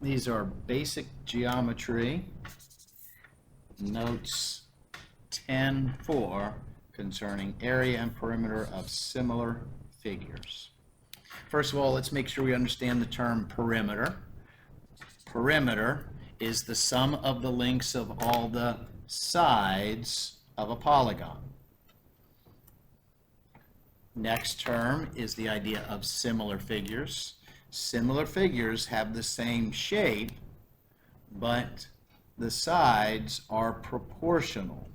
These are basic geometry notes 10-4 concerning area and perimeter of similar figures. First of all, let's make sure we understand the term perimeter. Perimeter is the sum of the lengths of all the sides of a polygon. Next term is the idea of similar figures. Similar figures have the same shape, but the sides are proportional.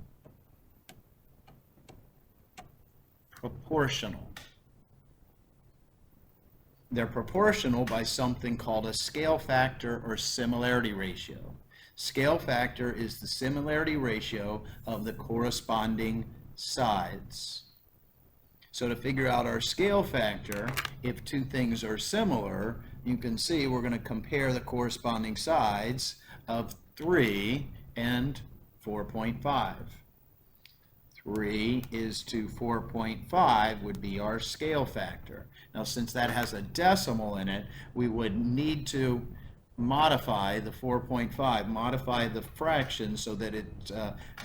They're proportional by something called a scale factor or similarity ratio. Scale factor is the similarity ratio of the corresponding sides. So to figure out our scale factor, if two things are similar, you can see we're going to compare the corresponding sides of 3 and 4.5. 3 is to 4.5 would be our scale factor. Now, since that has a decimal in it, we would need to modify the 4.5, modify the fraction so that it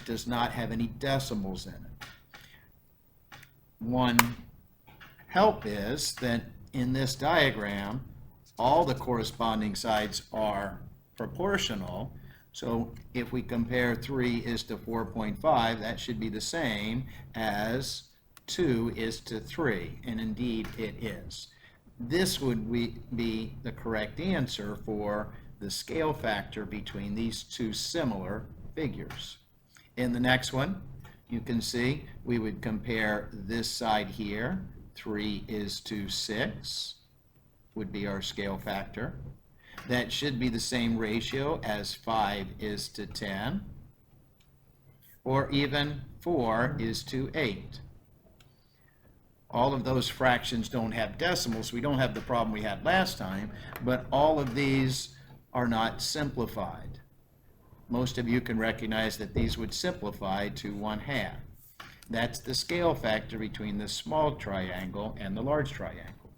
does not have any decimals in it. One help is that in this diagram, all the corresponding sides are proportional. So if we compare 3 is to 4.5, that should be the same as 2 is to 3, and indeed it is. This would be the correct answer for the scale factor between these two similar figures. In the next one, you can see we would compare this side here. 3 is to 6 would be our scale factor. That should be the same ratio as 5 is to 10, or even 4 is to 8. All of those fractions don't have decimals. We don't have the problem we had last time, but all of these are not simplified. Most of you can recognize that these would simplify to 1/2. That's the scale factor between the small triangle and the large triangle.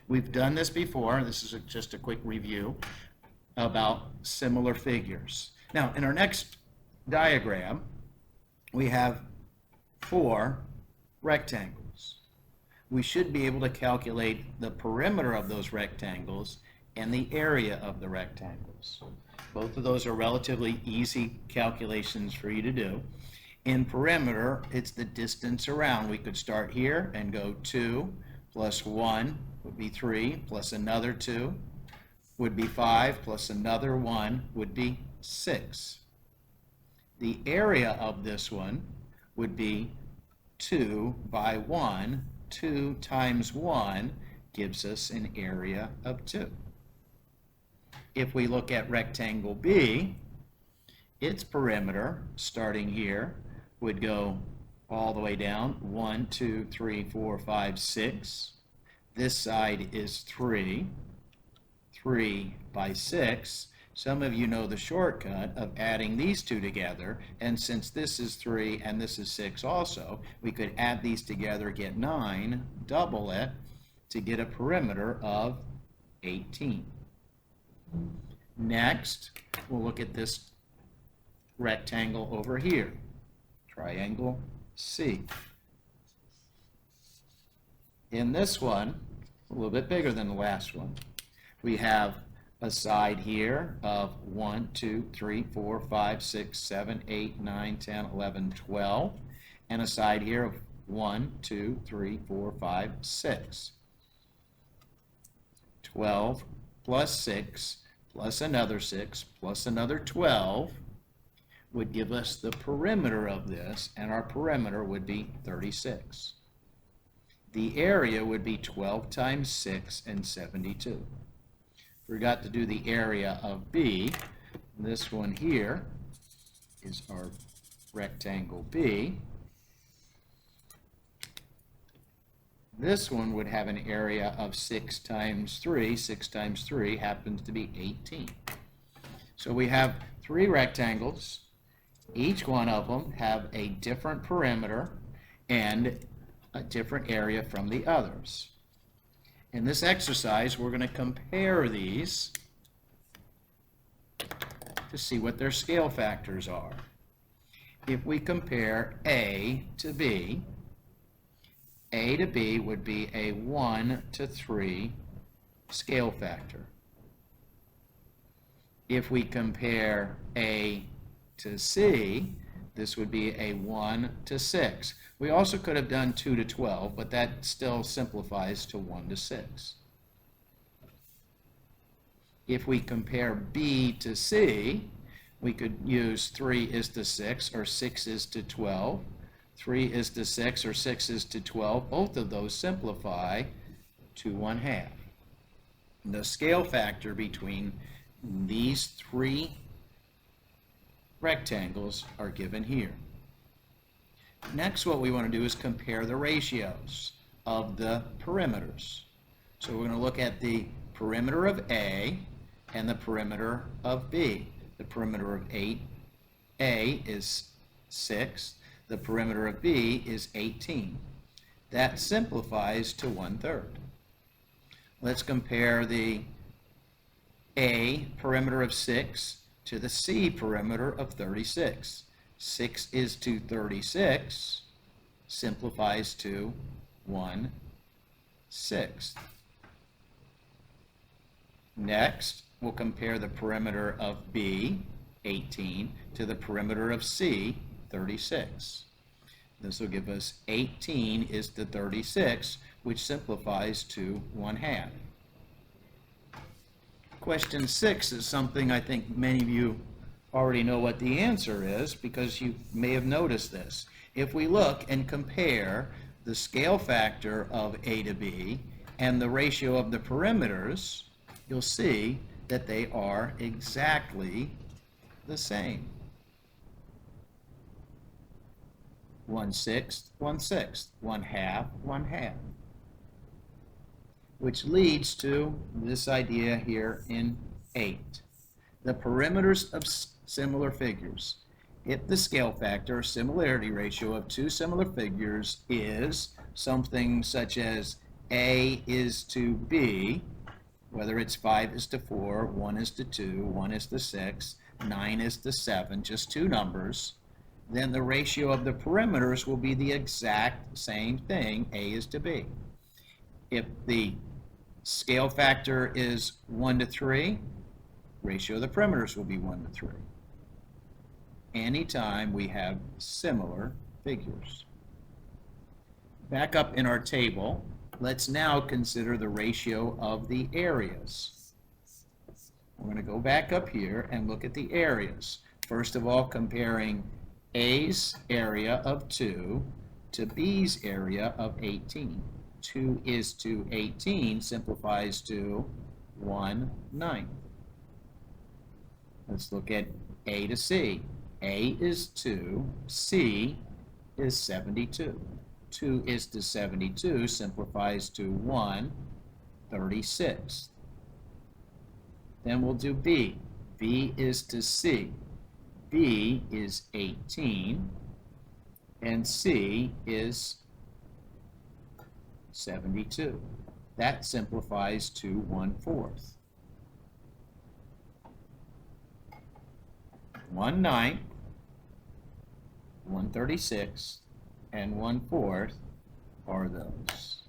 We've done this before. This is just a quick review about similar figures. Now, in our next diagram, we have 4 rectangles. We should be able to calculate the perimeter of those rectangles and the area of the rectangles. Both of those are relatively easy calculations for you to do. In perimeter, it's the distance around. We could start here and go 2 plus 1 would be 3, plus another 2 would be 5, plus another 1 would be 6. The area of this one would be 2 by 1. 2 times 1 gives us an area of 2. If we look at rectangle B, its perimeter, starting here, would go all the way down, 1, 2, 3, 4, 5, 6. This side is 3. 3 by 6. Some of you know the shortcut of adding these two together, and since this is 3 and this is 6 also, we could add these together, get 9, double it, to get a perimeter of 18. Next, we'll look at this rectangle over here, triangle C. In this one, a little bit bigger than the last one, we have a side here of 1, 2, 3, 4, 5, 6, 7, 8, 9, 10, 11, 12, and a side here of 1, 2, 3, 4, 5, 6. 12 plus 6 plus another 6 plus another 12 would give us the perimeter of this, and our perimeter would be 36. The area would be 12 times 6 and 72. Forgot to do the area of B. This one here is our rectangle B. This one would have an area of 6 times 3. 6 times 3 happens to be 18. So we have 3 rectangles. Each one of them have a different perimeter and a different area from the others. In this exercise, we're going to compare these to see what their scale factors are. If we compare A to B would be a 1 to 3 scale factor. If we compare A to C, this would be a 1 to 6. We also could have done 2 to 12, but that still simplifies to 1 to 6. If we compare B to C, we could use 3 is to 6 or 6 is to 12. 3 is to 6 or 6 is to 12. Both of those simplify to 1/2. The scale factor between these three rectangles are given here. Next, what we want to do is compare the ratios of the perimeters. So we're going to look at the perimeter of A and the perimeter of B. The perimeter of A is 6. The perimeter of B is 18. That simplifies to 1/3. Let's compare the A perimeter of 6 to the C perimeter of 36. 6 is to 36, simplifies to 1/6. Next, we'll compare the perimeter of B, 18, to the perimeter of C, 36. This will give us 18 is to 36, which simplifies to 1/2. Question 6 is something I think many of you already know what the answer is because you may have noticed this. If we look and compare the scale factor of A to B and the ratio of the perimeters, you'll see that they are exactly the same. 1/6, 1/6, 1/2, 1/2. Which leads to this idea here in 8. The perimeters of similar figures. If the scale factor or similarity ratio of two similar figures is something such as A is to B, whether it's 5 is to 4, 1 is to 2, 1 is to 6, 9 is to 7, just two numbers, then the ratio of the perimeters will be the exact same thing, A is to B. If the scale factor is 1 to 3, ratio of the perimeters will be 1 to 3. Anytime we have similar figures. Back up in our table, let's now consider the ratio of the areas. We're going to go back up here and look at the areas. First of all, comparing A's area of 2 to B's area of 18. 2 is to 18 simplifies to 1/9. Let's look at A to C. A is 2, C is 72. 2 is to 72 simplifies to 1/36. Then we'll do B. B is to C. B is 18, and C is 72. That simplifies to 1/4. 1/9, 1/36, and 1/4 are those.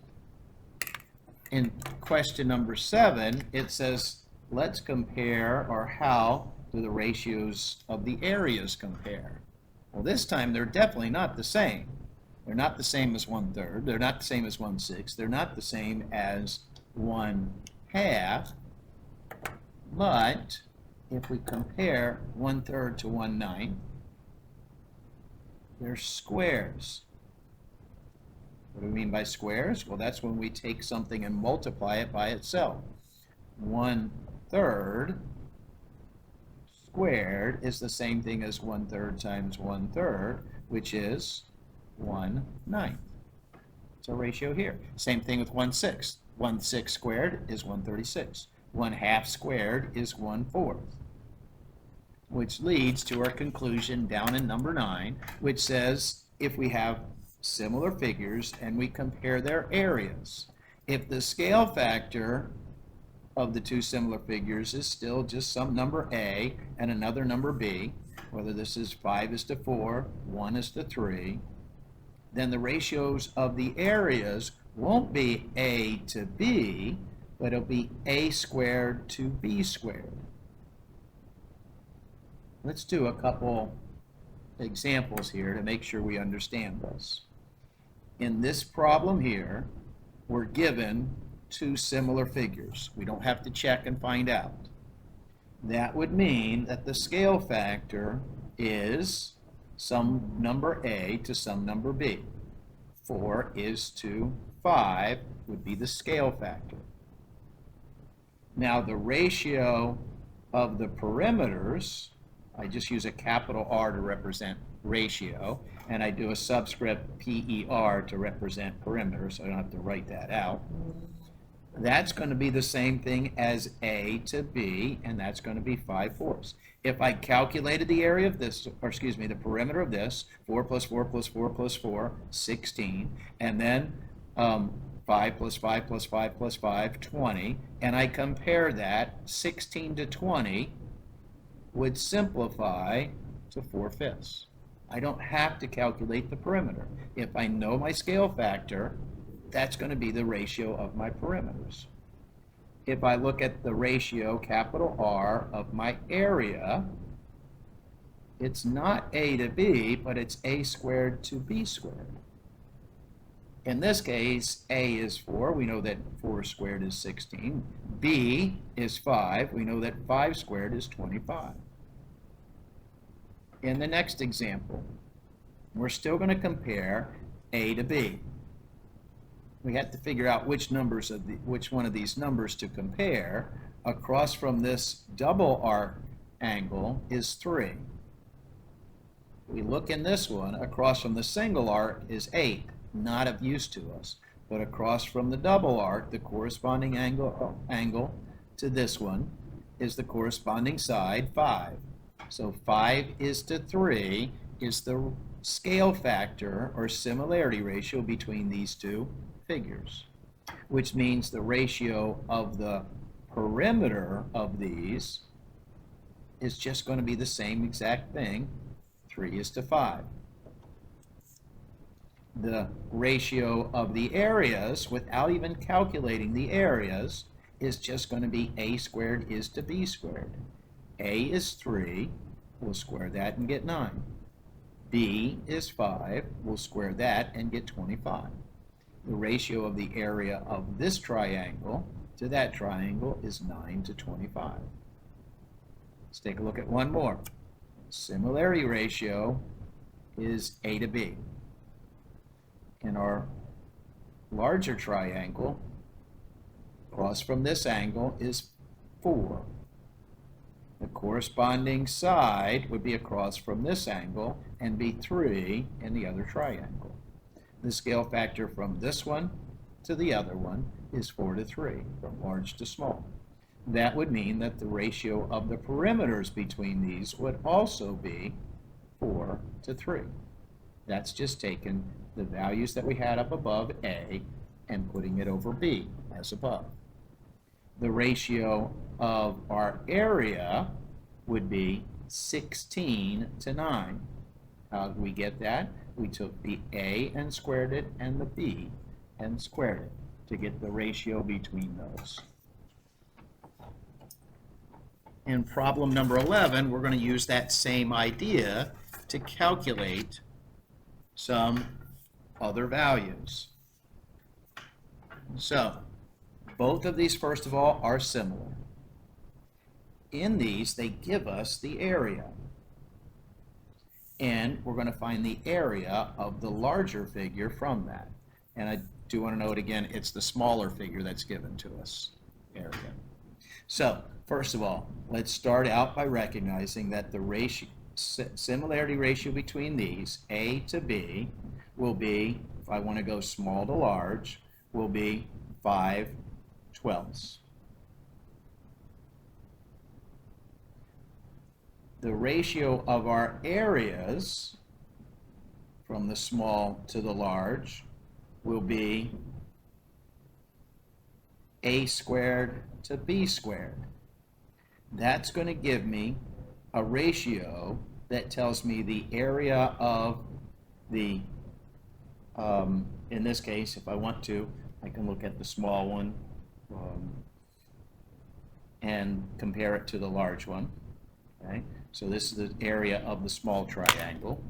In question number 7, it says, let's compare, or how do the ratios of the areas compare? Well, this time they're definitely not the same. They're not the same as 1/3. They're not the same as 1/6. They're not the same as 1/2. But if we compare 1/3 to 1/9, they're squares. What do we mean by squares? Well, that's when we take something and multiply it by itself. 1/3 squared is the same thing as 1/3 times 1/3, which is 1/9. It's a ratio here. Same thing with 1/6. 1/6 squared is 1/36. 1/2 squared is 1/4. Which leads to our conclusion down in number 9, which says if we have similar figures and we compare their areas, if the scale factor of the two similar figures is still just some number A and another number B, whether this is 5:4, 1:3, then the ratios of the areas won't be A to B, but it'll be A squared to B squared. Let's do a couple examples here to make sure we understand this. In this problem here, we're given two similar figures. We don't have to check and find out. That would mean that the scale factor is some number A to some number B. 4:5 would be the scale factor. Now the ratio of the perimeters, I just use a capital R to represent ratio, and I do a subscript PER to represent perimeter, so I don't have to write that out. That's going to be the same thing as A to B, and that's going to be 5/4. If I calculated the area of this, or excuse me, the perimeter of this, 4 plus 4 plus 4 plus 4, 16, and then 5 plus 5 plus 5 plus 5, 20, and I compare that, 16 to 20 would simplify to 4/5. I don't have to calculate the perimeter. If I know my scale factor, that's going to be the ratio of my perimeters. If I look at the ratio, capital R, of my area, it's not A to B, but it's A squared to B squared. In this case, A is 4. We know that 4 squared is 16. B is 5. We know that 5 squared is 25. In the next example, we're still going to compare A to B. We have to figure out which one of these numbers to compare. Across from this double arc angle is 3. We look in this one, across from the single arc is 8, not of use to us. But across from the double arc, the corresponding angle to this one is the corresponding side, 5. So 5:3 is the scale factor or similarity ratio between these two figures, which means the ratio of the perimeter of these is just going to be the same exact thing, 3:5. The ratio of the areas, without even calculating the areas, is just going to be A squared is to B squared. A is 3, we'll square that and get 9. B is 5, we'll square that and get 25. The ratio of the area of this triangle to that triangle is 9 to 25. Let's take a look at one more. Similarity ratio is A to B. In our larger triangle, across from this angle is 4. The corresponding side would be across from this angle and be 3 in the other triangle. The scale factor from this one to the other one is 4:3, from large to small. That would mean that the ratio of the perimeters between these would also be 4:3. That's just taking the values that we had up above A and putting it over B as above. The ratio of our area would be 16 to 9. How did we get that? We took the A and squared it and the B and squared it to get the ratio between those. In problem number 11, we're going to use that same idea to calculate some other values. So, both of these, first of all, are similar. In these, they give us the area. And we're going to find the area of the larger figure from that. And I do want to note again, it's the smaller figure that's given to us, area. So, first of all, let's start out by recognizing that the similarity ratio between these, A to B, will be, if I want to go small to large, will be 5/12. The ratio of our areas from the small to the large will be a squared to b squared. That's going to give me a ratio that tells me the area of the, in this case, if I want to, I can look at the small one and compare it to the large one. Okay, so this is the area of the small triangle.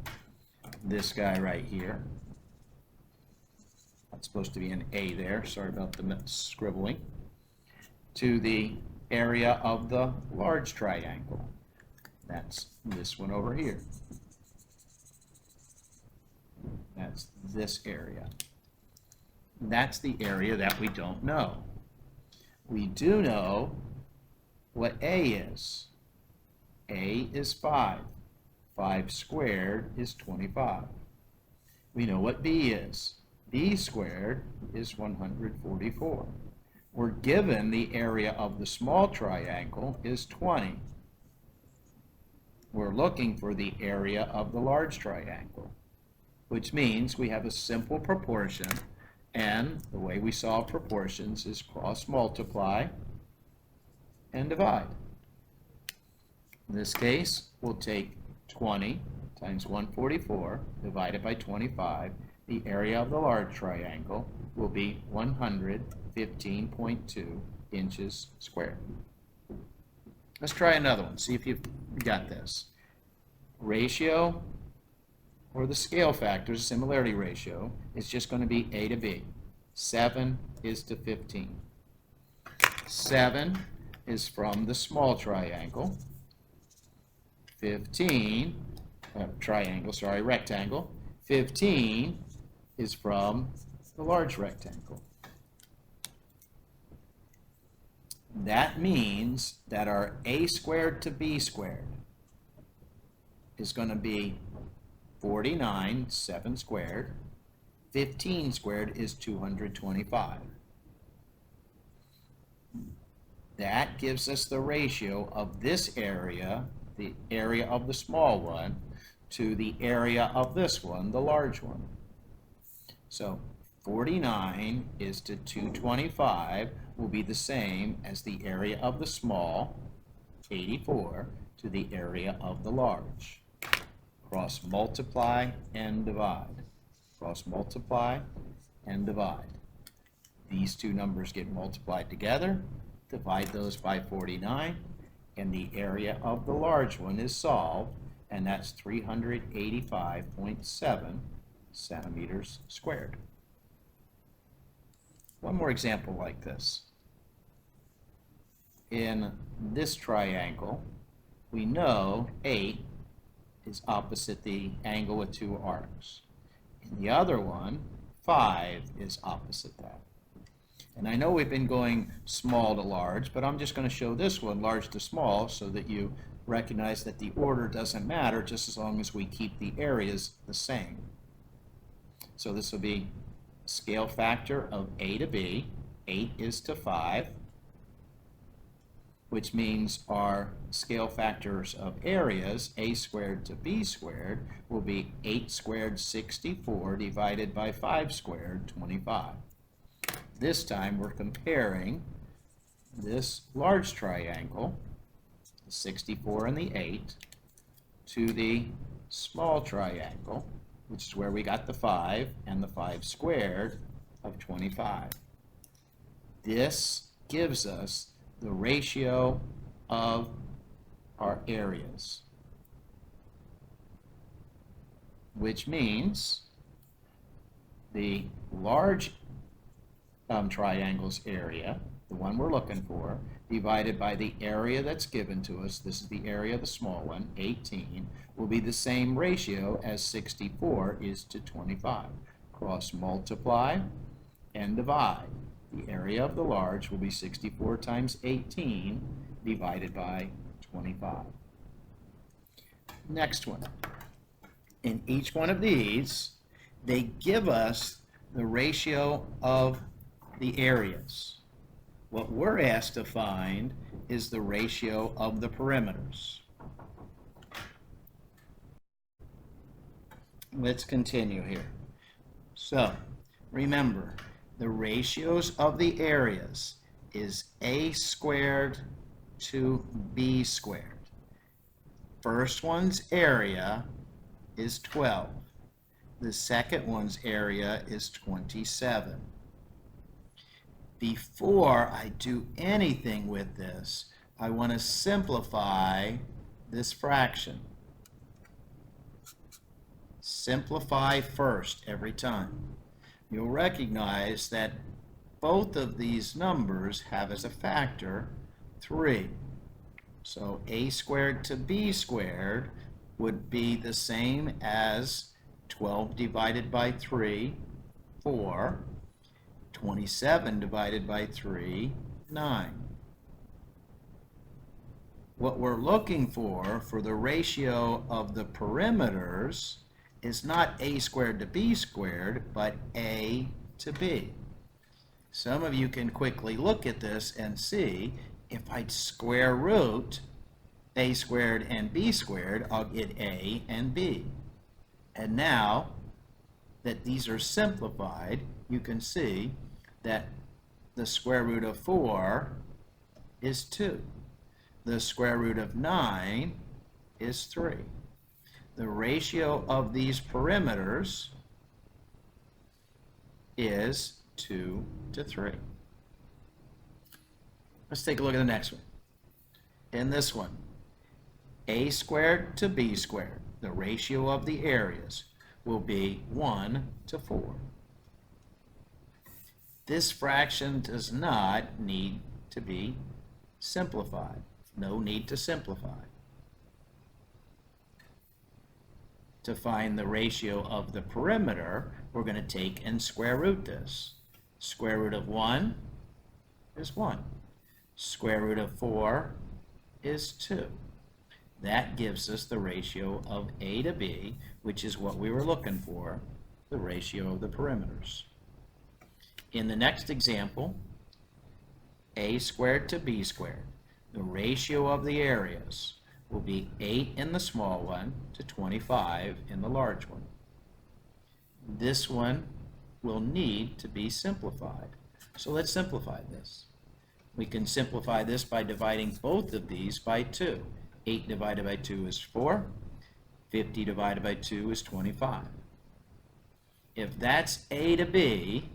This guy right here. That's supposed to be an A there. Sorry about the scribbling. To the area of the large triangle. That's this one over here. That's this area. That's the area that we don't know. We do know what A is. A is 5. 5 squared is 25. We know what B is. B squared is 144. We're given the area of the small triangle is 20. We're looking for the area of the large triangle, which means we have a simple proportion, and the way we solve proportions is cross multiply and divide. In this case, we'll take 20 times 144 divided by 25. The area of the large triangle will be 115.2 inches squared. Let's try another one, see if you've got this. Ratio, or the scale factor, similarity ratio, is just going to be A to B. 7 is to 15. 7 is from the small triangle. 15, rectangle. 15 is from the large rectangle. That means that our A squared to B squared is going to be 49, 7 squared. 15 squared is 225. That gives us the ratio of this area, the area of the small one, to the area of this one, the large one. So 49 is to 225 will be the same as the area of the small, 84, to the area of the large. Cross multiply and divide. Cross multiply and divide. These two numbers get multiplied together. Divide those by 49, and the area of the large one is solved, and that's 385.7 centimeters squared. One more example like this. In this triangle, we know 8 is opposite the angle with two arcs. In the other one, 5 is opposite that. And I know we've been going small to large, but I'm just going to show this one large to small so that you recognize that the order doesn't matter just as long as we keep the areas the same. So this will be scale factor of A to B. 8 is to 5, which means our scale factors of areas, A squared to B squared, will be 8 squared, 64, divided by 5 squared, 25. This time we're comparing this large triangle, the 64 and the 8, to the small triangle, which is where we got the 5 and the 5 squared of 25. This gives us the ratio of our areas, which means the large triangle's area, the one we're looking for, divided by the area that's given to us, this is the area of the small one, 18, will be the same ratio as 64 is to 25. Cross multiply and divide. The area of the large will be 64 times 18 divided by 25. Next one. In each one of these, they give us the ratio of the areas. What we're asked to find is the ratio of the perimeters. Let's continue here. So, remember, the ratios of the areas. is a squared to b squared. First one's area is 12. The second one's area is 27. Before I do anything with this, I want to simplify this fraction. Simplify first every time. You'll recognize that both of these numbers have as a factor 3. So a squared to b squared would be the same as 12 divided by 3, 4. 27 divided by 3, 9. What we're looking for the ratio of the perimeters is not a squared to b squared, but a to b. Some of you can quickly look at this and see if I square root a squared and b squared, I'll get a and b. And now that these are simplified, you can see that the square root of 4 is 2. The square root of 9 is 3. The ratio of these perimeters is 2 to 3. Let's take a look at the next one. In this one, a squared to b squared, the ratio of the areas will be 1 to 4. This fraction does not need to be simplified. No need to simplify. To find the ratio of the perimeter, we're going to take and square root this. Square root of 1 is 1. Square root of 4 is 2. That gives us the ratio of a to b, which is what we were looking for, the ratio of the perimeters. In the next example, a squared to b squared, the ratio of the areas will be 8 in the small one to 25 in the large one. This one will need to be simplified. So let's simplify this. We can simplify this by dividing both of these by 2. 8 divided by 2 is 4. 50 divided by 2 is 25. If that's a to b,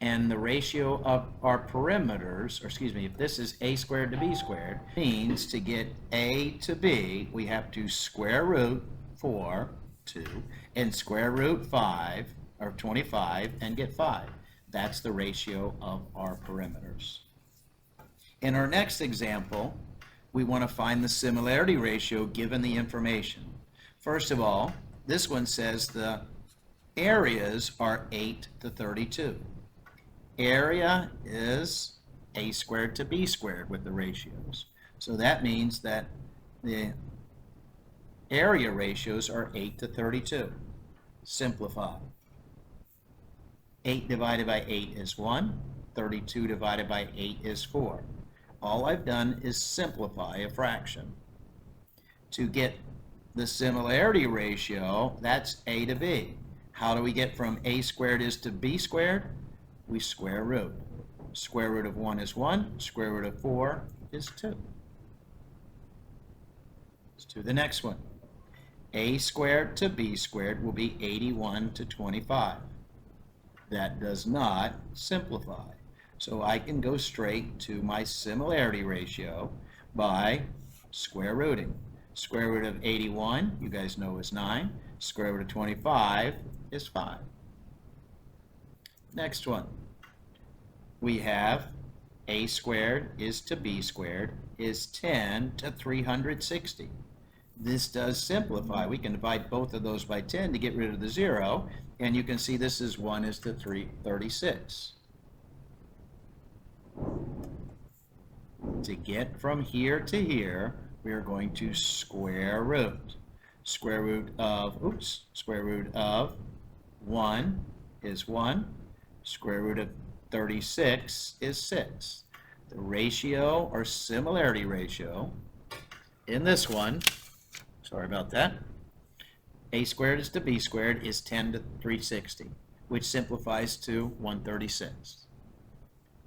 and the ratio of our perimeters, or excuse me, if this is a squared to b squared, means to get a to b, we have to square root 4, 2, and square root 5, or 25, and get 5. That's the ratio of our perimeters. In our next example, we want to find the similarity ratio given the information. First of all, this one says the areas are 8 to 32. Area is a squared to b squared with the ratios. So that means that the area ratios are 8 to 32. Simplify. 8 divided by 8 is 1. 32 divided by 8 is 4. All I've done is simplify a fraction. To get the similarity ratio, that's a to b. How do we get from a squared is to b squared? We square root. Square root of 1 is 1. Square root of 4 is 2. Let's do the next one. A squared to b squared will be 81 to 25. That does not simplify. So I can go straight to my similarity ratio by square rooting. Square root of 81, you guys know, is 9. Square root of 25 is 5. Next one. We have a squared is to b squared is 10 to 360. This does simplify. We can divide both of those by 10 to get rid of the 0, and you can see this is 1 is to 336. To get from here to here, we are going to square root. Square root of 1 is 1. Square root of 36 is 6. The ratio or similarity ratio in this one, sorry about that, a squared is to b squared is 10 to 360, which simplifies to 136.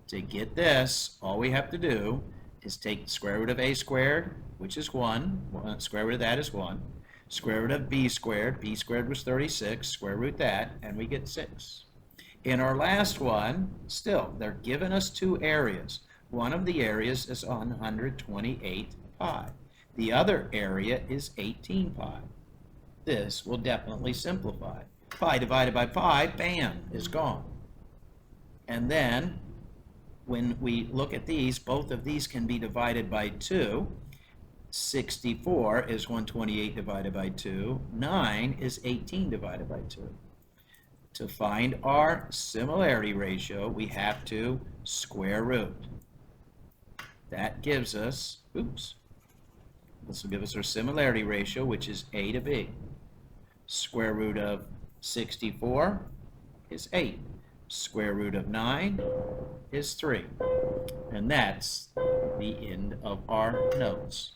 To get this, all we have to do is take the square root of a squared, which is 1. Square root of that is 1. Square root of b squared was 36, square root that, and we get 6. In our last one, still, they're giving us two areas. One of the areas is 128 pi. The other area is 18 pi. This will definitely simplify. Pi divided by pi, bam, is gone. And then, when we look at these, both of these can be divided by 2. 64 is 128 divided by 2. 9 is 18 divided by 2. To find our similarity ratio, we have to square root. That gives us, this will give us our similarity ratio, which is A to B. Square root of 64 is 8. Square root of 9 is 3. And that's the end of our notes.